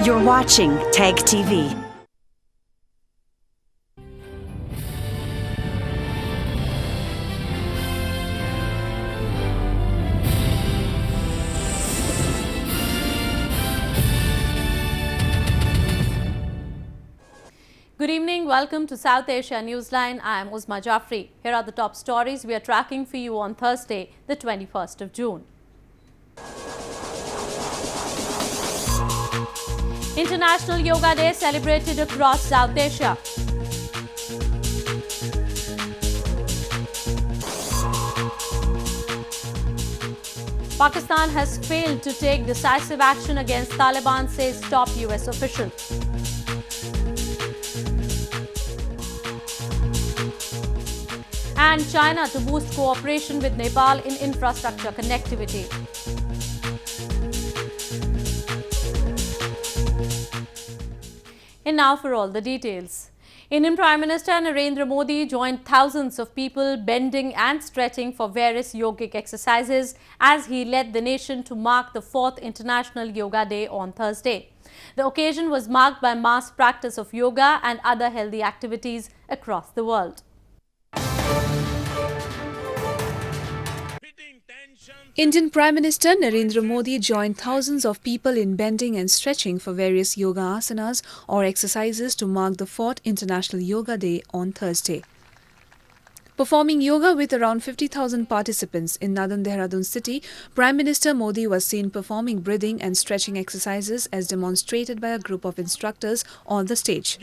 You're watching TAG TV. Good evening. Welcome to South Asia Newsline. I am Uzma Jafri. Here are the top stories we are tracking for you on Thursday, the 21st of June. International Yoga Day celebrated across South Asia. Pakistan has failed to take decisive action against Taliban, says top US official. And China to boost cooperation with Nepal in infrastructure connectivity. And now for all the details. Indian Prime Minister Narendra Modi joined thousands of people bending and stretching for various yogic exercises as he led the nation to mark the 4th International Yoga Day on Thursday. The occasion was marked by mass practice of yoga and other healthy activities across the world. Indian Prime Minister Narendra Modi joined thousands of people in bending and stretching for various yoga asanas or exercises to mark the 4th International Yoga Day on Thursday. Performing yoga with around 50,000 participants in northern Dehradun city, Prime Minister Modi was seen performing breathing and stretching exercises as demonstrated by a group of instructors on the stage.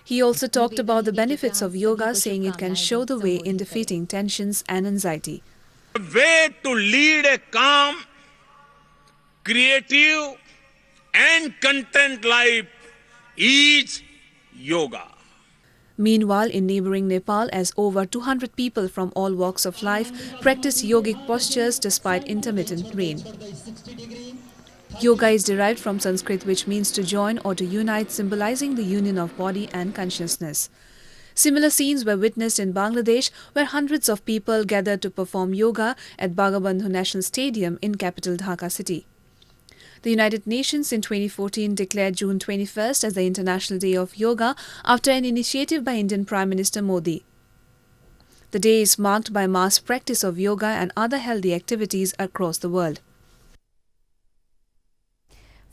He also talked about the benefits of yoga, saying it can show the way in defeating tensions and anxiety. The way to lead a calm, creative and content life is yoga. Meanwhile, in neighbouring Nepal, as over 200 people from all walks of life practice yogic postures despite intermittent rain. Yoga is derived from Sanskrit, which means to join or to unite, symbolizing the union of body and consciousness. Similar scenes were witnessed in Bangladesh, where hundreds of people gathered to perform yoga at Bangabandhu National Stadium in capital Dhaka city. The United Nations in 2014 declared June 21st as the International Day of Yoga after an initiative by Indian Prime Minister Modi. The day is marked by mass practice of yoga and other healthy activities across the world.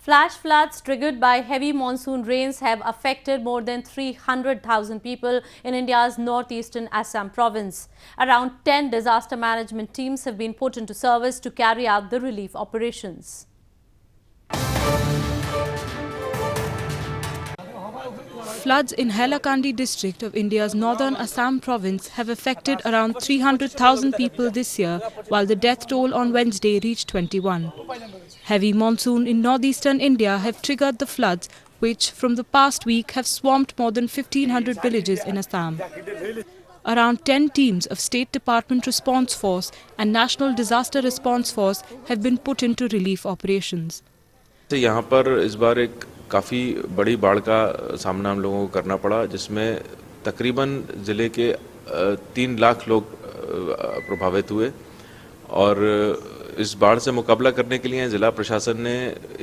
Flash floods triggered by heavy monsoon rains have affected more than 300,000 people in India's northeastern Assam province. Around 10 disaster management teams have been put into service to carry out the relief operations. Floods in Hailakandi district of India's northern Assam province have affected around 300,000 people this year, while the death toll on Wednesday reached 21. Heavy monsoon in northeastern India have triggered the floods, which from the past week have swamped more than 1,500 villages in Assam. Around 10 teams of State Department Response Force and National Disaster Response Force have been put into relief operations. यहाँ पर इस बार एक काफ़ी बड़ी बाढ़ का सामना हम लोगों को करना पड़ा, जिसमें तकरीबन ज़िले के 3 लाख लोग प्रभावित हुए और इस बाढ़ से मुकाबला करने के लिए ज़िला प्रशासन ने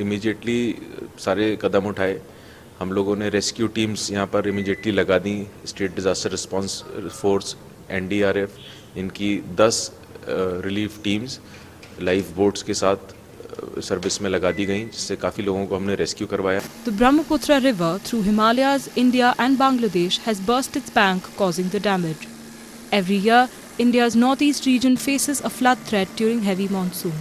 इमीडिएटली सारे कदम उठाए. हम लोगों ने रेस्क्यू टीम्स यहाँ पर इमीडिएटली लगा दी. State disaster response force, NDRF, इनकी 10 रिलीफ टीम्स लाइफ बोट्स के साथ सर्विस में लगा दी गई, जिससे काफ़ी लोगों को हमने रेस्क्यू करवाया. The Brahmaputra River through Himalayas, India and Bangladesh has burst its bank, causing the damage. Every year, India's northeast region faces a flood threat during heavy monsoon.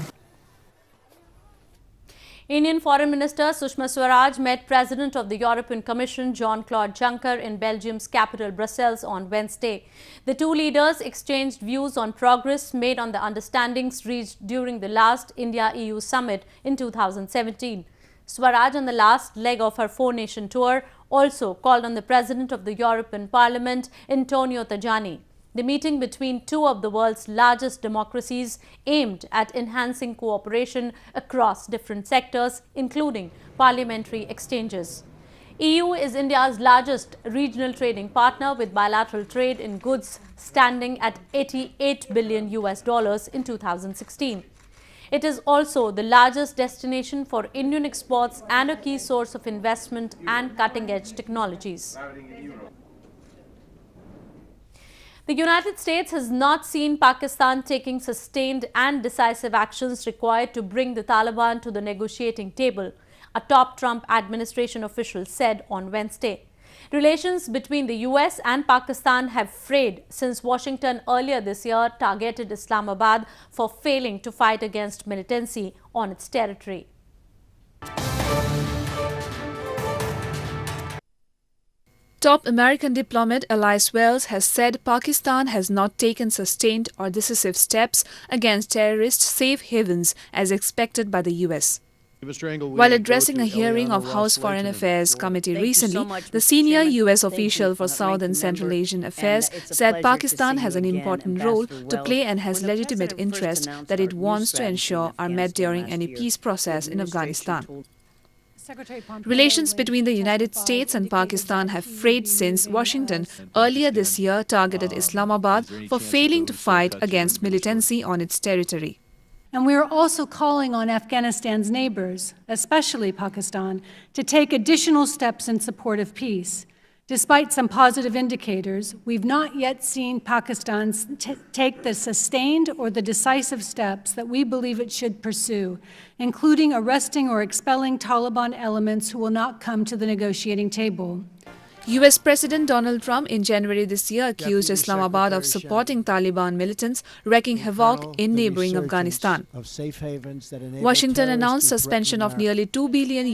Indian Foreign Minister Sushma Swaraj met President of the European Commission Jean-Claude Juncker in Belgium's capital Brussels on Wednesday. The two leaders exchanged views on progress made on the understandings reached during the last India-EU summit in 2017. Swaraj, on the last leg of her 4-nation tour, also called on the President of the European Parliament, Antonio Tajani. The meeting between two of the world's largest democracies aimed at enhancing cooperation across different sectors, including parliamentary exchanges. EU is India's largest regional trading partner, with bilateral trade in goods standing at $88 billion in 2016. It is also the largest destination for Indian exports and a key source of investment and cutting-edge technologies. The United States has not seen Pakistan taking sustained and decisive actions required to bring the Taliban to the negotiating table, a top Trump administration official said on Wednesday. Relations between the US and Pakistan have frayed since Washington earlier this year targeted Islamabad for failing to fight against militancy on its territory. Top American diplomat Alice Wells has said Pakistan has not taken sustained or decisive steps against terrorist safe havens as expected by the US. While addressing a hearing of House Foreign Affairs Committee recently, the senior US official for South and Central Asian Affairs said Pakistan has an important role to play and has legitimate interests that it wants to ensure are met during any peace process in Afghanistan. Relations between the United States and Pakistan have frayed since Washington earlier this year targeted Islamabad for failing to fight against militancy on its territory. And we are also calling on Afghanistan's neighbors, especially Pakistan, to take additional steps in support of peace. Despite some positive indicators, we've not yet seen Pakistan take the sustained or the decisive steps that we believe it should pursue, including arresting or expelling Taliban elements who will not come to the negotiating table. US President Donald Trump in January this year accused Islamabad of supporting Taliban militants wreaking havoc in neighboring Afghanistan. Washington announced suspension of nearly $2 billion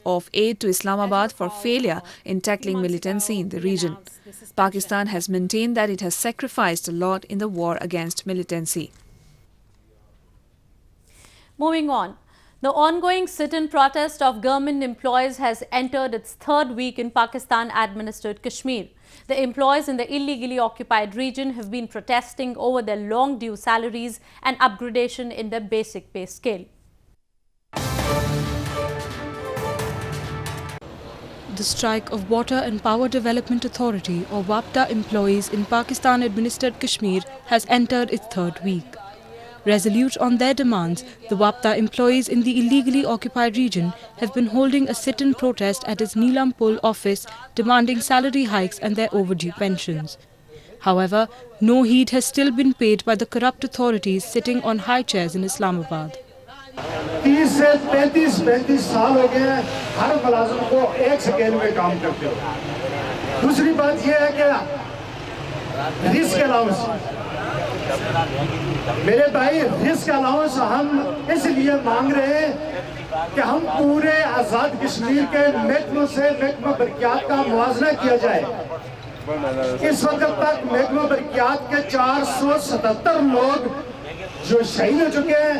of aid to Islamabad for failure in tackling militancy in the region. Pakistan has maintained that it has sacrificed a lot in the war against militancy. Moving on. The ongoing sit-in protest of government employees has entered its third week in Pakistan-administered Kashmir. The employees in the illegally occupied region have been protesting over their long-due salaries and upgradation in their basic pay scale. The strike of Water and Power Development Authority or WAPDA employees in Pakistan-administered Kashmir has entered its third week. Resolute on their demands, the WAPDA employees in the illegally occupied region have been holding a sit-in protest at its Neelampur office demanding salary hikes and their overdue pensions. However, no heed has still been paid by the corrupt authorities sitting on high chairs in Islamabad. 30 से 35 साल हो गए हर मुलाजिम को एक scale में काम करते हो। दूसरी बात यह है कि रिस्क अलाउंस मेरे भाई रिस्क अलाउंस हम इसलिए मांग रहे हैं कि हम पूरे आजाद कश्मीर के महकमों से महकमा बरकियात का मुआवजा किया जाए। इस वक्त तक महकमा बरकियात के 477 लोग जो शहीद हो चुके हैं।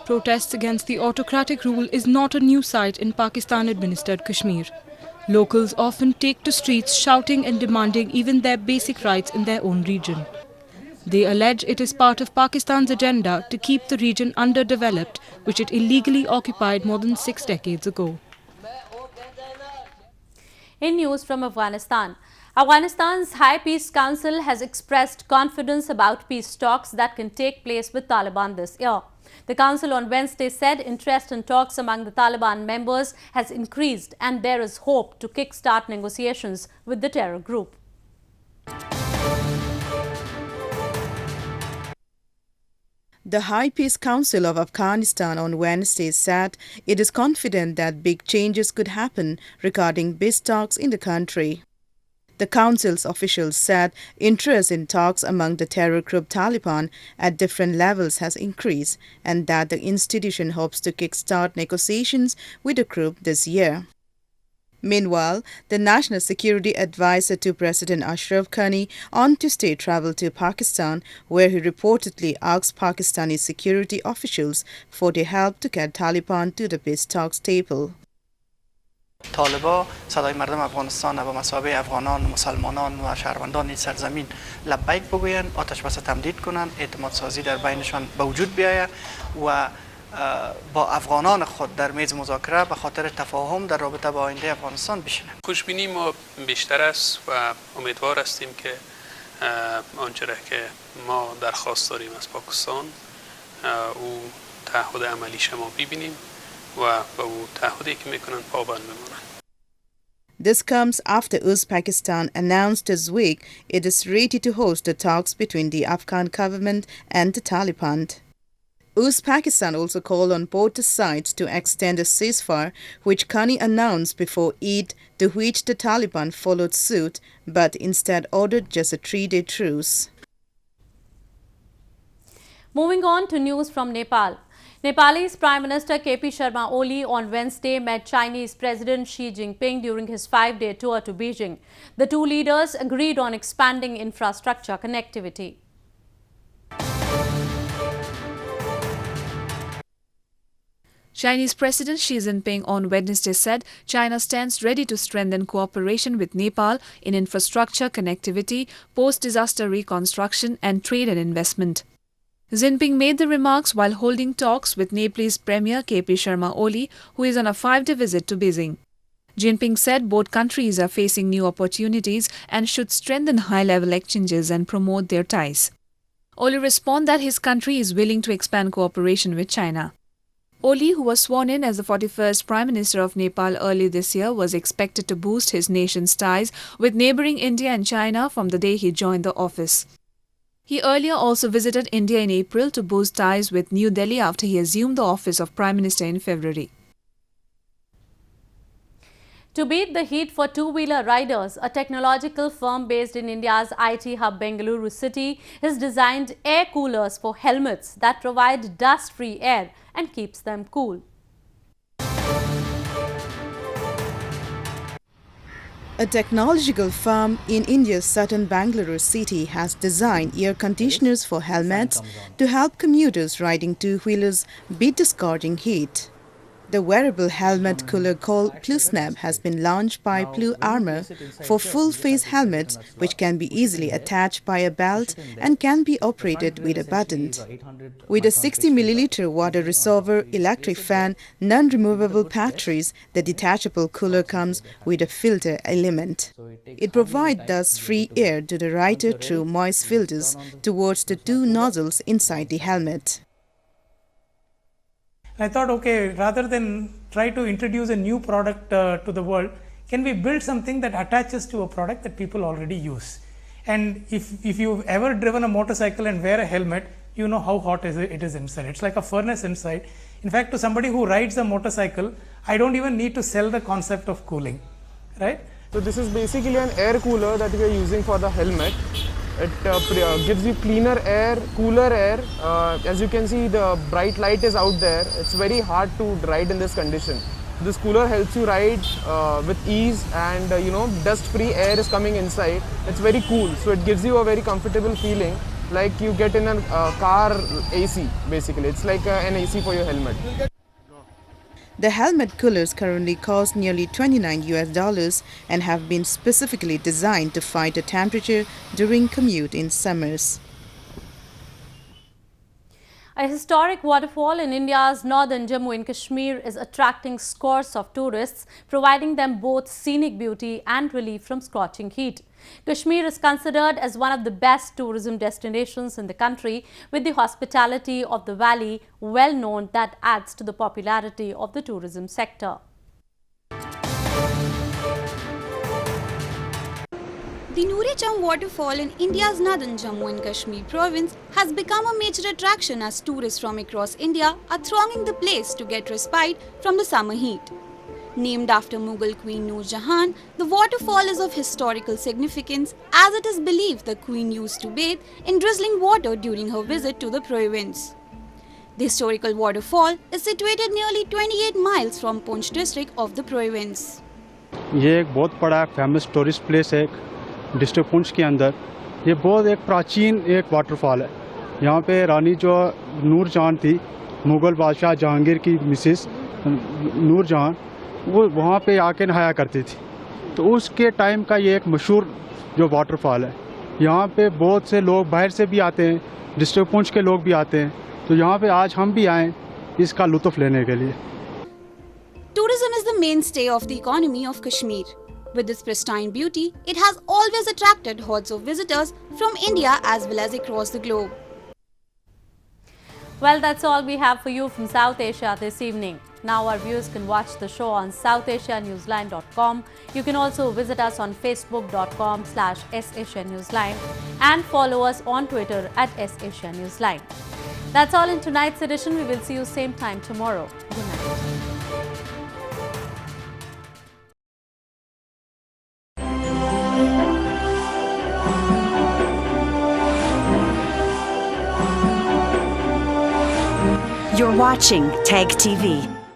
Protests against the autocratic rule is not a new sight in Pakistan-administered Kashmir. Locals often take to streets shouting and demanding even their basic rights in their own region. They allege it is part of Pakistan's agenda to keep the region underdeveloped, which it illegally occupied more than 6 decades ago. In news from Afghanistan, Afghanistan's High Peace Council has expressed confidence about peace talks that can take place with Taliban this year. The council on Wednesday said interest in talks among the Taliban members has increased and there is hope to kickstart negotiations with the terror group. The High Peace Council of Afghanistan on Wednesday said it is confident that big changes could happen regarding peace talks in the country. The council's officials said interest in talks among the terror group Taliban at different levels has increased and that the institution hopes to kickstart negotiations with the group this year. Meanwhile, the National Security Advisor to President Ashraf Ghani on Tuesday traveled to Pakistan, where he reportedly asked Pakistani security officials for their help to get Taliban to the peace talks table. طالبا صدای مردم افغانستان و مسابقه افغانان مسلمانان و شهروندان این سرزمین لبیک بگویند، آتش بس تمدید کنند، اعتماد سازی در بینشان به وجود بیاید و با افغانان خود در میز مذاکره به خاطر تفاهم در رابطه با آینده افغانستان بشینند. خوشبینی ما بیشتر است و امیدوار هستیم که آنچه را که ما درخواست داریم از پاکستان او تعهد عملیش ما ببینیم و به او تعهدی که میکنن پابند بمانند. This comes after Uzbekistan announced this week it is ready to host the talks between the Afghan government and the Taliban. Uzbekistan also called on both the sides to extend a ceasefire, which Ghani announced before Eid, to which the Taliban followed suit, but instead ordered just a 3-day truce. Moving on to news from Nepal. Nepalese Prime Minister KP Sharma Oli on Wednesday met Chinese President Xi Jinping during his 5-day tour to Beijing. The two leaders agreed on expanding infrastructure connectivity. Chinese President Xi Jinping on Wednesday said China stands ready to strengthen cooperation with Nepal in infrastructure connectivity, post-disaster reconstruction and trade and investment. Jinping made the remarks while holding talks with Nepalese Premier KP Sharma Oli, who is on a 5-day visit to Beijing. Jinping said both countries are facing new opportunities and should strengthen high-level exchanges and promote their ties. Oli responded that his country is willing to expand cooperation with China. Oli, who was sworn in as the 41st Prime Minister of Nepal early this year, was expected to boost his nation's ties with neighbouring India and China from the day he joined the office. He earlier also visited India in April to boost ties with New Delhi after he assumed the office of Prime Minister in February. To beat the heat for two-wheeler riders, a technological firm based in India's IT hub Bengaluru city has designed air coolers for helmets that provide dust-free air and keeps them cool. A technological firm in India's southern Bengaluru city has designed air conditioners for helmets to help commuters riding two-wheelers beat the scorching heat. The wearable helmet cooler called PluSnap has been launched by Plu Armor for full-face helmets, which can be easily attached by a belt and can be operated with a button. With a 60 milliliter water reservoir, electric fan, non-removable batteries, the detachable cooler comes with a filter element. It provides dust-free air to the rider through moist filters towards the two nozzles inside the helmet. I thought, okay, rather than try to introduce a new product to the world, can we build something that attaches to a product that people already use? And if you've ever driven a motorcycle and wear a helmet, you know how hot it is inside. It's like a furnace inside. In fact, to somebody who rides a motorcycle, I don't even need to sell the concept of cooling, right? So this is basically an air cooler that we are using for the helmet. It gives you cleaner air, cooler air. As you can see, the bright light is out there. It's very hard to ride in this condition. This cooler helps you ride with ease, and dust-free air is coming inside. It's very cool, so it gives you a very comfortable feeling, like you get in a car AC. Basically, it's like an AC for your helmet. The helmet coolers currently cost nearly $29 and have been specifically designed to fight the temperature during commute in summers. A historic waterfall in India's northern Jammu and Kashmir is attracting scores of tourists, providing them both scenic beauty and relief from scorching heat. Kashmir is considered as one of the best tourism destinations in the country, with the hospitality of the valley well known that adds to the popularity of the tourism sector. The Noor-e-Cham waterfall in India's northern Jammu and Kashmir province has become a major attraction as tourists from across India are thronging the place to get respite from the summer heat. Named after Mughal Queen Noor Jahan, the waterfall is of historical significance as it is believed the Queen used to bathe in drizzling water during her visit to the province. The historical waterfall is situated nearly 28 miles from Poonch district of the province. ये एक बहुत बड़ा famous tourist place है district Poonch के अंदर. ये बहुत एक प्राचीन एक वाटरफॉल है. यहाँ पे रानी जो नूर जहां थी, मुग़ल बादशाह जहांगीर की मिसेस नूर जहां, वो वहाँ पे आके नहाया करती थी. तो उसके टाइम का ये एक मशहूर जो वाटरफॉल है. यहाँ पे बहुत से लोग बाहर से भी आते हैं, डिस्ट्रिक्ट पुंछ के लोग भी आते हैं. तो यहाँ पे आज हम भी आए इसका लुत्फ़ लेने के लिए. Tourism is the mainstay of the economy of Kashmir. With its pristine beauty, it has always attracted hordes of visitors from India as well as across the globe. Well, that's all we have for you from South Asia this evening. Now our viewers can watch the show on southasianewsline.com. You can also visit us on facebook.com/SAsiaNewsline and follow us on Twitter @SAsiaNewsline. That's all in tonight's edition. We will see you same time tomorrow. Good night. You're watching TEG TV.